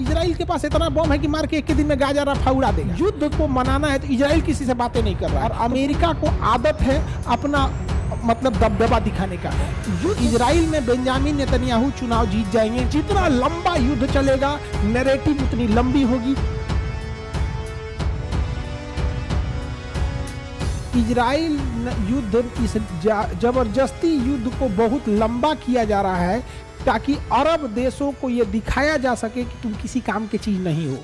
Israel के पास इतना बम है कि मार के एक के दिन में गाजा रफा उड़ा देगा। युद्ध को मनाना है तो इजराइल किसी से बातें नहीं कर रहा है, और अमेरिका को आदत है अपना मतलब दबदबा दिखाने का। इजराइल में बेंजामिन नेतन्याहू चुनाव जीत जाएंगे। जितना लंबा युद्ध चलेगा नैरेटिव उतनी लंबी होगी। इजराइल युद्ध इस जबरदस्ती युद्ध को बहुत लंबा किया जा रहा है ताकि अरब देशों को यह दिखाया जा सके कि तुम किसी काम की चीज नहीं हो।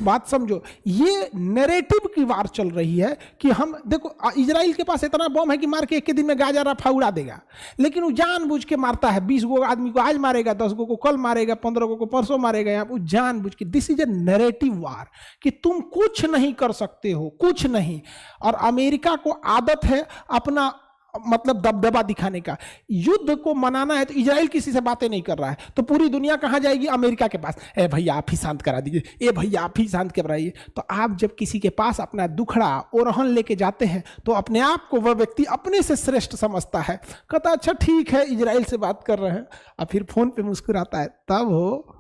बात समझो, ये नैरेटिव की वार चल रही है कि हम देखो इजराइल के पास इतना बम है कि मार के एक के दिन में गाजा रफा उड़ा देगा, लेकिन वो जानबूझ के मारता है। 20 गो आदमी को आज मारेगा, 10 गो को कल मारेगा, 15 गो को परसों मारेगा। यहाँ वो जानबूझ के, दिस इज ए नैरेटिव वार कि तुम कुछ नहीं कर सकते हो, कुछ नहीं। और अमेरिका को आदत है अपना मतलब दबदबा दिखाने का। युद्ध को मनाना है तो इजराइल किसी से बातें नहीं कर रहा है, तो पूरी दुनिया कहां जाएगी? अमेरिका के पास। ए भैया आप ही शांत करा दीजिए, ए भैया आप ही शांत कराइए। तो आप जब किसी के पास अपना दुखड़ा ओरहन लेके जाते हैं तो अपने आप को वह व्यक्ति अपने से श्रेष्ठ समझता है, कहता अच्छा ठीक है इजराइल से बात कर रहे हैं, और फिर फोन पे मुस्कुराता है। तब हो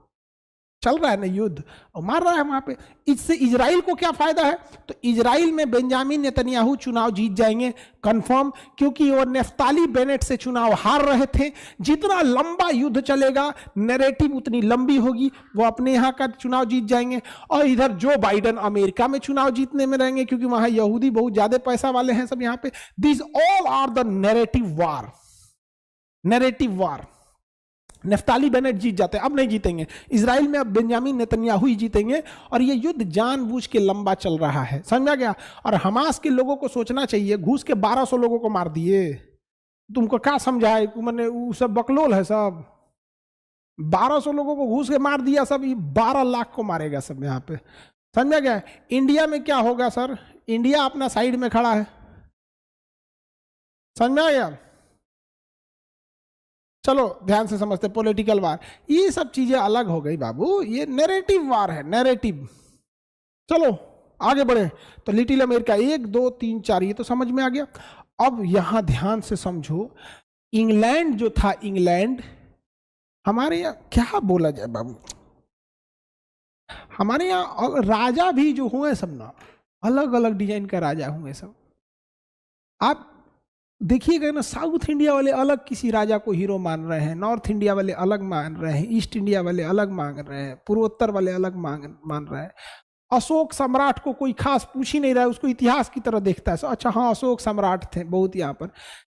चल रहा है ना युद्ध और मार रहा है वहां पे। इससे इजराइल को क्या फायदा है? तो इजराइल में बेंजामिन नेतन्याहू चुनाव जीत जाएंगे कंफर्म, क्योंकि वो नेफ्ताली बेनेट से चुनाव हार रहे थे। जितना लंबा युद्ध चलेगा नैरेटिव उतनी लंबी होगी। वो अपने यहाँ का चुनाव जीत जाएंगे, और इधर जो बाइडन अमेरिका में चुनाव जीतने में रहेंगे, क्योंकि वहां यहूदी बहुत ज्यादा पैसा वाले हैं सब यहाँ पे। This all are the narrative war. Narrative war. Naftali Bennett जीत जाते हैं, अब नहीं जीतेंगे इजराइल में, अब बेंजामिन नेतन्याहू ही जीतेंगे। और ये युद्ध जानबूझ के लंबा चल रहा है, समझा गया? और हमास के लोगों को सोचना चाहिए, घुस के 1200 लोगों को मार दिए, तुमको क्या समझा है? मैंने वो सब बकलोल है सब। 1200 लोगों को घुस के मार दिया, सब 12 लाख को मारेगा सब यहाँ पे, समझा गया? इंडिया में क्या होगा सर? इंडिया अपना साइड में खड़ा है, समझा गया? चलो ध्यान से समझते, पॉलिटिकल वार ये सब चीजें अलग हो गई बाबू, ये नैरेटिव वार है, नैरेटिव। चलो आगे बढ़े। तो लिटिल अमेरिका 1 2 3 4 ये तो समझ में आ गया। अब यहां ध्यान से समझो, इंग्लैंड जो था, इंग्लैंड हमारे यहाँ क्या बोला जाए बाबू, हमारे यहाँ राजा भी जो हुए सब ना अलग अलग डिजाइन का राजा हुए सब। आप देखिएगा ना, साउथ इंडिया वाले अलग किसी राजा को हीरो मान रहे हैं, नॉर्थ इंडिया वाले अलग मान रहे हैं, ईस्ट इंडिया वाले अलग मान रहे हैं, पूर्वोत्तर वाले अलग मान रहे हैं। अशोक सम्राट को कोई खास पूछ ही नहीं रहा है, उसको इतिहास की तरह देखता है, अच्छा हाँ अशोक सम्राट थे बहुत यहाँ पर।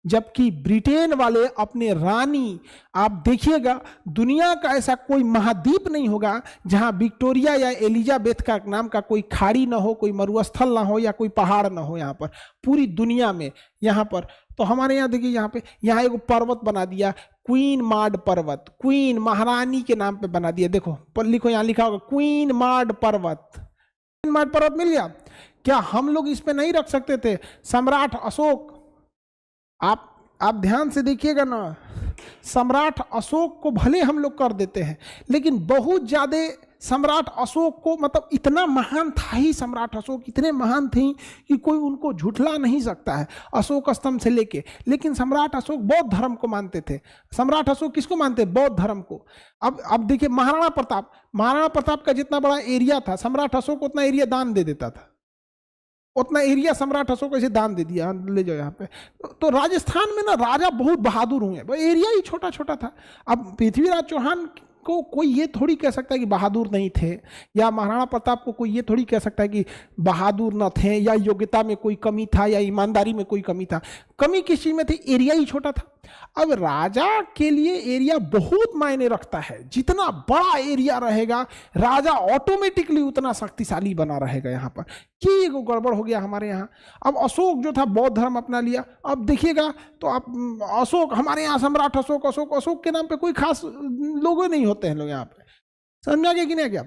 जबकि ब्रिटेन वाले अपने रानी, आप देखिएगा दुनिया का ऐसा कोई महाद्वीप नहीं होगा जहां विक्टोरिया या एलिजाबेथ का नाम का कोई खाड़ी ना हो, कोई मरुस्थल ना हो, या कोई पहाड़ ना हो यहाँ पर, पूरी दुनिया में यहाँ पर। तो हमारे यहाँ देखिए, यहाँ पे यहाँ एक पर्वत बना दिया, क्वीन माड पर्वत, क्वीन महारानी के नाम पे बना दिया। देखो लिखो, यहाँ लिखा होगा क्वीन माड पर्वत, क्वीन माड पर्वत मिल गया। क्या हम लोग इस पे नहीं रख सकते थे सम्राट अशोक? आप ध्यान से देखिएगा ना, सम्राट अशोक को भले हम लोग कर देते हैं, लेकिन बहुत ज्यादा सम्राट अशोक को, मतलब इतना महान था ही सम्राट अशोक, इतने महान थे कि कोई उनको झुठला नहीं सकता है अशोक स्तंभ से लेके। लेकिन सम्राट अशोक बौद्ध धर्म को मानते थे। सम्राट अशोक किसको मानते? बौद्ध धर्म को। अब देखिए महाराणा प्रताप का जितना बड़ा एरिया था, सम्राट अशोक उतना एरिया दान दे देता था, उतना एरिया सम्राट अशोक ऐसे दान दे दिया, ले जाओ यहाँ पे। तो राजस्थान में ना राजा बहुत बहादुर हुए, एरिया ही छोटा छोटा था। अब पृथ्वीराज चौहान को कोई ये थोड़ी कह सकता है कि बहादुर नहीं थे, या महाराणा प्रताप को कोई ये थोड़ी कह सकता है कि बहादुर न थे, या योग्यता में कोई कमी था, या ईमानदारी में कोई कमी था। कमी किस चीज में थी? एरिया ही छोटा था। अब राजा के लिए एरिया बहुत मायने रखता है, जितना बड़ा एरिया रहेगा राजा ऑटोमेटिकली उतना शक्तिशाली बना रहेगा। यहाँ पर कि एगो गड़बड़ हो गया हमारे यहाँ। अब अशोक जो था बौद्ध धर्म अपना लिया। अब देखिएगा तो आप अशोक, हमारे यहाँ सम्राट अशोक के नाम पे कोई खास लोग नहीं होते हैं लोग यहाँ पे, समझा गया कि नहीं क्या?